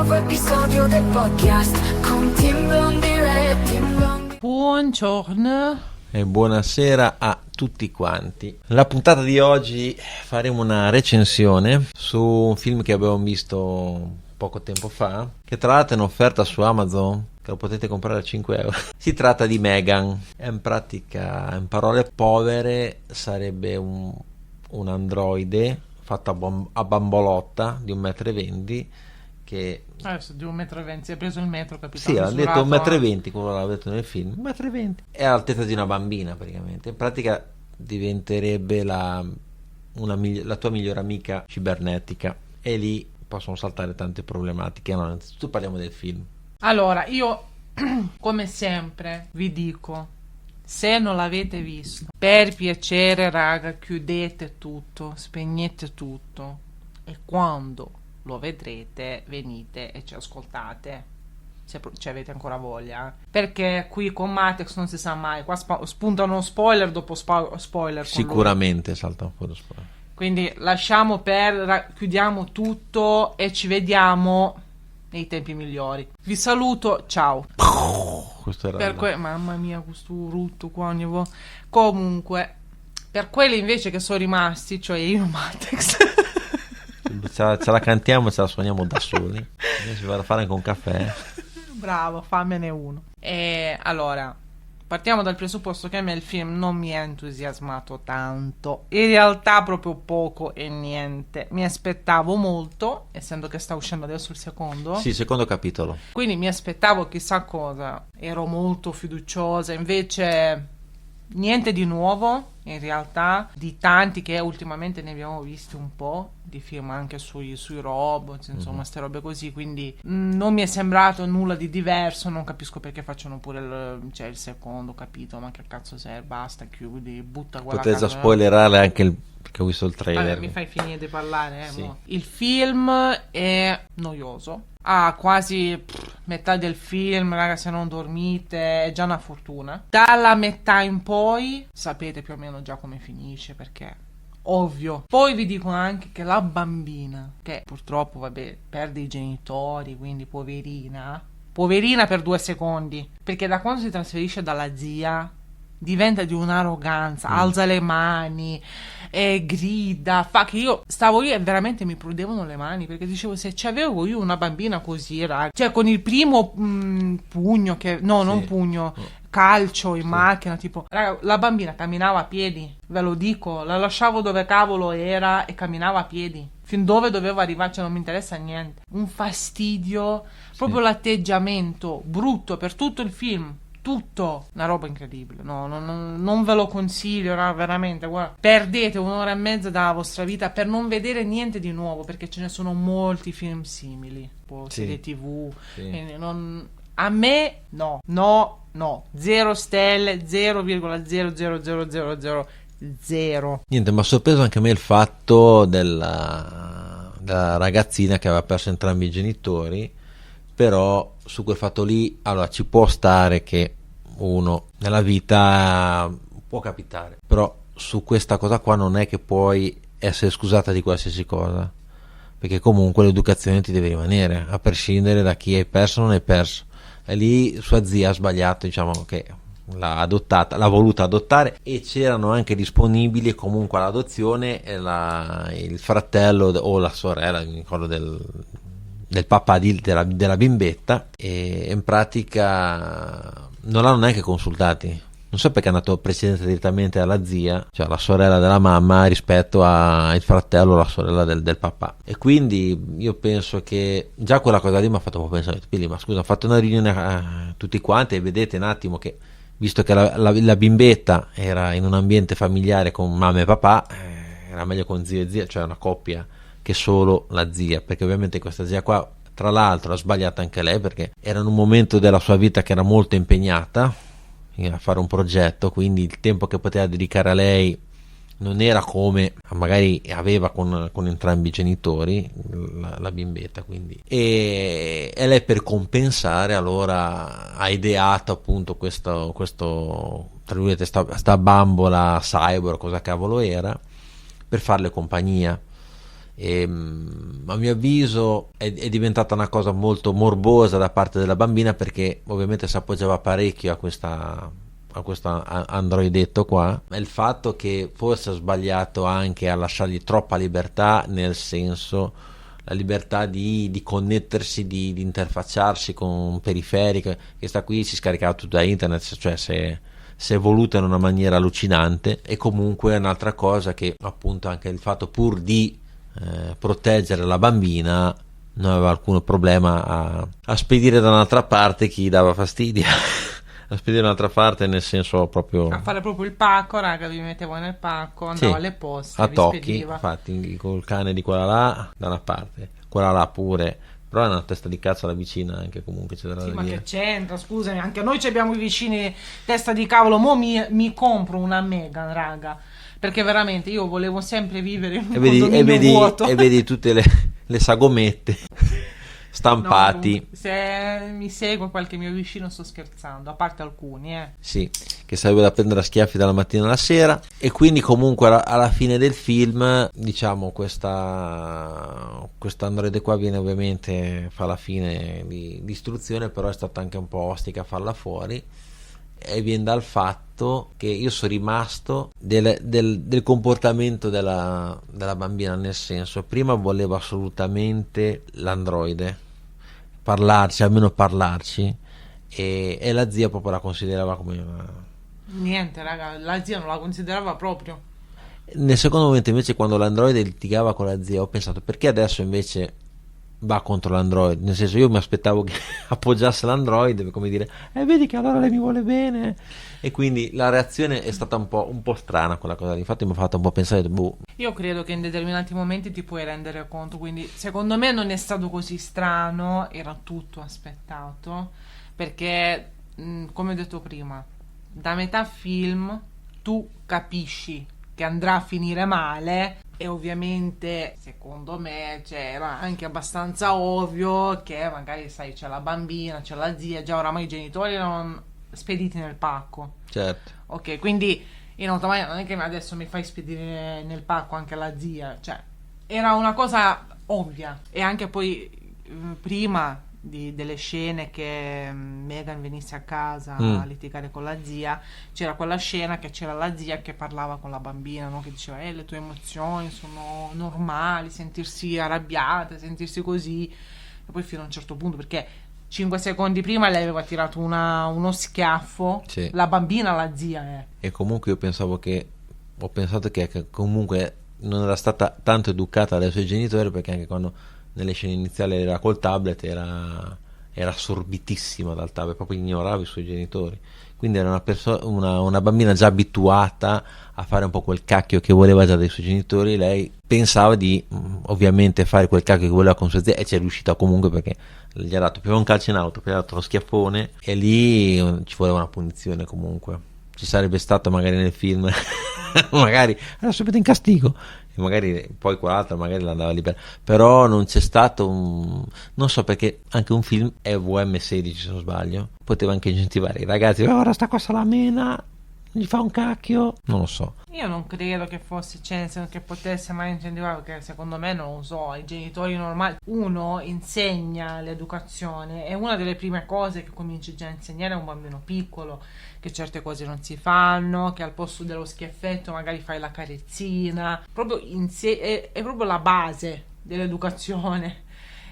nuovo episodio del podcast con Team Blondie e Team Blondie. Buongiorno e buonasera a tutti quanti. Nella puntata di oggi faremo una recensione su un film che abbiamo visto poco tempo fa, che tra l'altro è in offerta su Amazon, che lo potete comprare a 5 euro. Si tratta di Megan. È in pratica, in parole povere, sarebbe un androide fatto a bambolotta di 1,20 m che... Adesso di 1,20 m, si è preso il metro, capito? Sì, ha detto 1,20 m, come l'ha detto nel film, 1,20 m. È all'altezza di una bambina praticamente. In pratica diventerebbe la tua migliore amica cibernetica, e lì possono saltare tante problematiche. Allora, innanzitutto parliamo del film. Allora, io come sempre vi dico, se non l'avete visto, per piacere raga, chiudete tutto, spegnete tutto e quando lo vedrete venite e ci ascoltate, se avete ancora voglia, perché qui con Matex non si sa mai, qua spuntano spoiler dopo spoiler con Sicuramente salta fuori spoiler. Quindi lasciamo chiudiamo tutto e ci vediamo nei tempi migliori. Vi saluto, ciao. Questo era Mamma mia, questo rutto qua ogni volta. Comunque, per quelli invece che sono rimasti, cioè io e Matex, ce la cantiamo, ce la suoniamo da soli. Si va a fare anche un caffè. Bravo, fammene uno. E allora, partiamo dal presupposto che a me il film non mi ha entusiasmato tanto, in realtà proprio poco e niente. Mi aspettavo molto, essendo che sta uscendo adesso il secondo. Sì, secondo capitolo. Quindi mi aspettavo chissà cosa, ero molto fiduciosa, invece niente di nuovo, in realtà, di tanti che ultimamente ne abbiamo visti un po', di film anche sui robot, insomma, ste robe così, quindi non mi è sembrato nulla di diverso, non capisco perché facciano pure il secondo capitolo, ma che cazzo serve, basta, chiudi, butta quella Potete spoilerare anche perché ho visto il trailer. Vabbè, mi fai finire di parlare, Sì. mo. Il film è noioso, quasi metà del film, raga, se non dormite è già una fortuna. Dalla metà in poi sapete più o meno già come finisce, perché ovvio. Poi vi dico anche che la bambina, che purtroppo vabbè perde i genitori, quindi poverina per 2 secondi, perché da quando si trasferisce dalla zia diventa di un'arroganza, alza le mani e grida, fa che io stavo lì e veramente mi prudevano le mani, perché dicevo, se c'avevo io una bambina così, raga, cioè con il primo pugno non pugno, calcio in macchina, tipo, raga, la bambina camminava a piedi, ve lo dico, la lasciavo dove cavolo era e camminava a piedi fin dove dovevo arrivare, cioè non mi interessa niente, un fastidio, proprio l'atteggiamento brutto per tutto il film. Tutto una roba incredibile, non ve lo consiglio, veramente, guarda, perdete 1 ora e mezza dalla vostra vita per non vedere niente di nuovo, perché ce ne sono molti film simili, serie TV, quindi a me no, 0 stelle, 0,00000. Niente, mi ha sorpreso anche a me il fatto della ragazzina che aveva perso entrambi i genitori. Però su quel fatto lì, allora, ci può stare che uno nella vita può capitare, però su questa cosa qua non è che puoi essere scusata di qualsiasi cosa, perché comunque l'educazione ti deve rimanere, a prescindere da chi hai perso o non hai perso. E lì sua zia ha sbagliato, diciamo, che l'ha voluta adottare, e c'erano anche disponibili comunque all'adozione il fratello o la sorella, mi ricordo, del papà della bimbetta, e in pratica non l'hanno neanche consultati. Non so perché è andato precedente direttamente alla zia, cioè alla sorella della mamma, rispetto al fratello o la sorella del papà. E quindi io penso che già quella cosa lì mi ha fatto un po' pensare, ma scusa, ho fatto una riunione tutti quanti e vedete un attimo che, visto che la bimbetta era in un ambiente familiare con mamma e papà, era meglio con zio e zia, cioè una coppia, che solo la zia, perché ovviamente questa zia qua, tra l'altro, ha sbagliato anche lei, perché era in un momento della sua vita che era molto impegnata a fare un progetto, quindi il tempo che poteva dedicare a lei non era come magari aveva con entrambi i genitori, la bimbetta, quindi. E lei, per compensare, allora ha ideato appunto questo tra virgolette sta bambola cyborg, cosa cavolo era, per farle compagnia. e a mio avviso è diventata una cosa molto morbosa da parte della bambina, perché ovviamente si appoggiava parecchio a questo androidetto qua. È il fatto che forse ha sbagliato anche a lasciargli troppa libertà, nel senso la libertà di connettersi, di interfacciarsi con un periferico. Questa qui si scaricava tutto da internet, cioè si è evoluta in una maniera allucinante. E comunque un'altra cosa, che appunto anche il fatto, pur di proteggere la bambina, non aveva alcun problema a spedire da un'altra parte chi dava fastidio. A spedire da un'altra parte, nel senso proprio a fare proprio il pacco, raga, vi mettevo nel pacco, andavo alle poste, a vi tocchi, spediva. infatti col cane di quella là da una parte, quella là pure, però è una testa di cazzo alla vicina anche, comunque c'è da Sì, ma dire. che c'entra, scusami, anche noi ci abbiamo i vicini testa di cavolo. Mo mi compro una Megan, raga, perché veramente io volevo sempre vivere in un condominio vuoto. E vedi tutte le sagomette stampati. No, se mi segue qualche mio vicino, sto scherzando, a parte alcuni, Sì, che sarebbe da prendere a schiaffi dalla mattina alla sera. E quindi comunque alla fine del film, diciamo, questa androide qua viene, ovviamente fa la fine di istruzione, però è stata anche un po' ostica farla fuori, e viene dal fatto che io sono rimasto del comportamento della bambina, nel senso, prima voleva assolutamente l'androide, almeno parlarci, e la zia proprio la considerava come niente, raga, la zia non la considerava proprio. Nel secondo momento invece, quando l'androide litigava con la zia, ho pensato, perché adesso invece va contro l'android? Nel senso, io mi aspettavo che appoggiasse l'android, come dire, vedi che allora lei mi vuole bene. E quindi la reazione è stata un po' strana, quella cosa lì. Infatti mi ha fatto un po' pensare, Io credo che in determinati momenti ti puoi rendere conto, quindi secondo me non è stato così strano, era tutto aspettato, perché come ho detto prima, da metà film tu capisci che andrà a finire male, e ovviamente secondo me era anche abbastanza ovvio che magari, sai, c'è la bambina, c'è la zia, già oramai i genitori erano spediti nel pacco. certo. Ok, quindi in automatico non è che adesso mi fai spedire nel pacco anche la zia, cioè era una cosa ovvia. E anche poi prima delle scene che Megan venisse a casa a litigare con la zia, c'era quella scena che c'era la zia che parlava con la bambina, no? Che diceva le tue emozioni sono normali, sentirsi arrabbiata, sentirsi così. E poi fino a un certo punto, perché 5 secondi prima lei aveva tirato uno schiaffo, Sì. la bambina alla zia. E comunque io ho pensato che comunque non era stata tanto educata dai suoi genitori, perché anche quando nelle scene iniziali era col tablet era assorbitissima dal tablet, proprio ignorava i suoi genitori. Quindi era una bambina già abituata a fare un po' quel cacchio che voleva già dai suoi genitori. Lei pensava di ovviamente fare quel cacchio che voleva con sua zia, e ci è riuscita comunque, perché gli ha dato prima un calcio in auto, poi ha dato lo schiaffone, e lì ci voleva una punizione. Comunque ci sarebbe stato magari nel film magari adesso avete in castigo, e magari poi quell'altro magari l'andava libera, però non c'è stato non so, perché anche un film è VM16 se non sbaglio, poteva anche incentivare i ragazzi, ora sta cosa la mena, gli fa un cacchio, non lo so. Io non credo che fosse, cioè, che potesse mai incentivare, perché secondo me, non lo so, i genitori normali, uno insegna l'educazione, è una delle prime cose che cominci già a insegnare a un bambino piccolo, che certe cose non si fanno, che al posto dello schiaffetto magari fai la carezzina, proprio è proprio la base dell'educazione.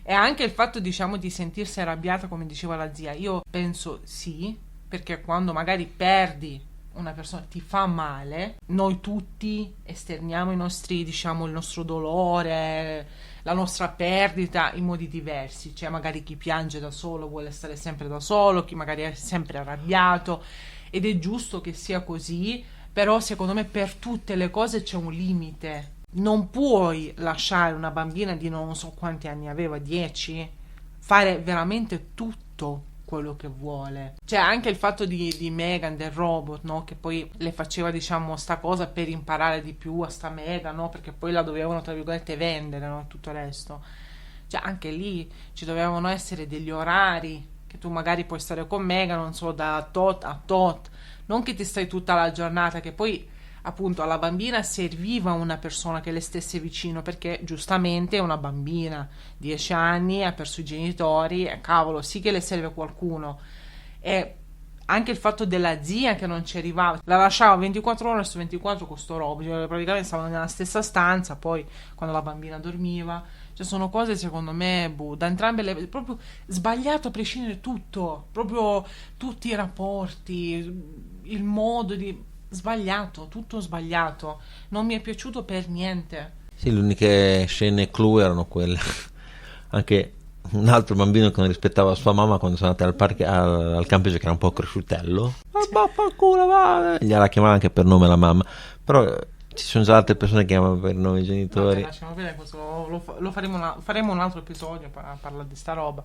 E anche il fatto, diciamo, di sentirsi arrabbiata, come diceva la zia, io penso sì, perché quando magari perdi una persona ti fa male, noi tutti esterniamo i nostri, diciamo, il nostro dolore, la nostra perdita in modi diversi. Cioè magari chi piange da solo vuole stare sempre da solo, chi magari è sempre arrabbiato, ed è giusto che sia così, però secondo me per tutte le cose c'è un limite. Non puoi lasciare una bambina di non so quanti anni aveva, 10, fare veramente tutto quello che vuole. Cioè anche il fatto di Megan, del robot, no? Che poi le faceva, diciamo, sta cosa per imparare di più a sta Megan, no? Perché poi la dovevano, tra virgolette, vendere, no? Tutto il resto. Cioè anche lì ci dovevano essere degli orari, che tu magari puoi stare con Megan, non so, da tot a tot, non che ti stai tutta la giornata, che poi appunto alla bambina serviva una persona che le stesse vicino, perché giustamente è una bambina, 10 anni, ha perso i genitori, e cavolo, sì che le serve qualcuno. E anche il fatto della zia che non ci arrivava, la lasciava 24 ore su 24 con sto robo, cioè, praticamente stavano nella stessa stanza, poi quando la bambina dormiva, cioè sono cose secondo me da entrambe le, proprio sbagliato a prescindere tutto, proprio tutti i rapporti, il modo di sbagliato, tutto sbagliato, non mi è piaciuto per niente. Sì, le uniche scene clou erano quelle. Anche un altro bambino che non rispettava sua mamma quando sono andati al campeggio, che era un po' cresciutello. Vaffanculo, va! Gliela chiamava anche per nome la mamma. Però ci sono già altre persone che chiamano per nome i genitori. No, lasciamo vedere, questo lo faremo un altro episodio a parlare di sta roba.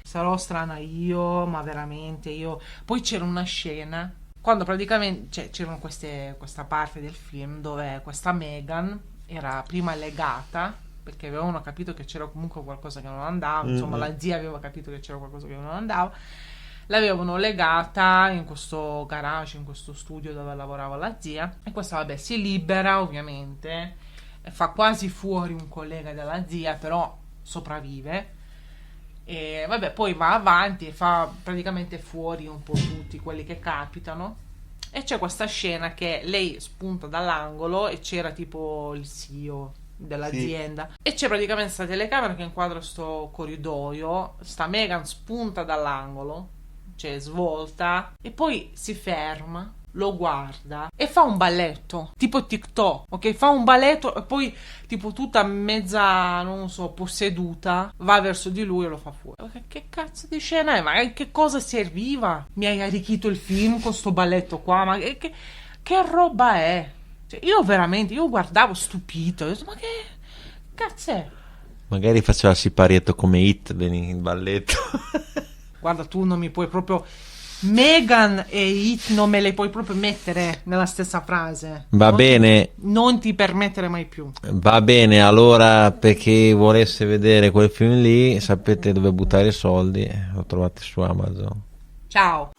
Sarò strana io, ma veramente io. Poi c'era una scena quando praticamente, cioè, c'erano questa parte del film dove questa Megan era prima legata, perché avevano capito che c'era comunque qualcosa che non andava, insomma la zia aveva capito che c'era qualcosa che non andava, l'avevano legata in questo garage, in questo studio dove lavorava la zia, e questa vabbè si libera ovviamente, fa quasi fuori un collega della zia, però sopravvive, e vabbè poi va avanti e fa praticamente fuori un po' tutti quelli che capitano. E c'è questa scena che lei spunta dall'angolo e c'era tipo il CEO dell'azienda, sì. E c'è praticamente questa telecamera che inquadra sto corridoio, sta Megan spunta dall'angolo, cioè svolta, e poi si ferma, lo guarda e fa un balletto tipo TikTok, ok? Fa un balletto e poi tipo tutta mezza, non so, posseduta, va verso di lui e lo fa fuori. Che cazzo di scena è? Ma che cosa serviva? Mi hai arricchito il film con sto balletto qua? Ma che roba è? Cioè, io guardavo stupito, ho detto, ma che cazzo è? Magari faceva il siparietto come Hit, veni in balletto. Guarda, tu non mi puoi proprio... Megan e Hit non me le puoi proprio mettere nella stessa frase. Va bene. Non ti permettere mai più. Va bene, allora per chi volesse vedere quel film lì, sapete dove buttare i soldi, lo trovate su Amazon. Ciao.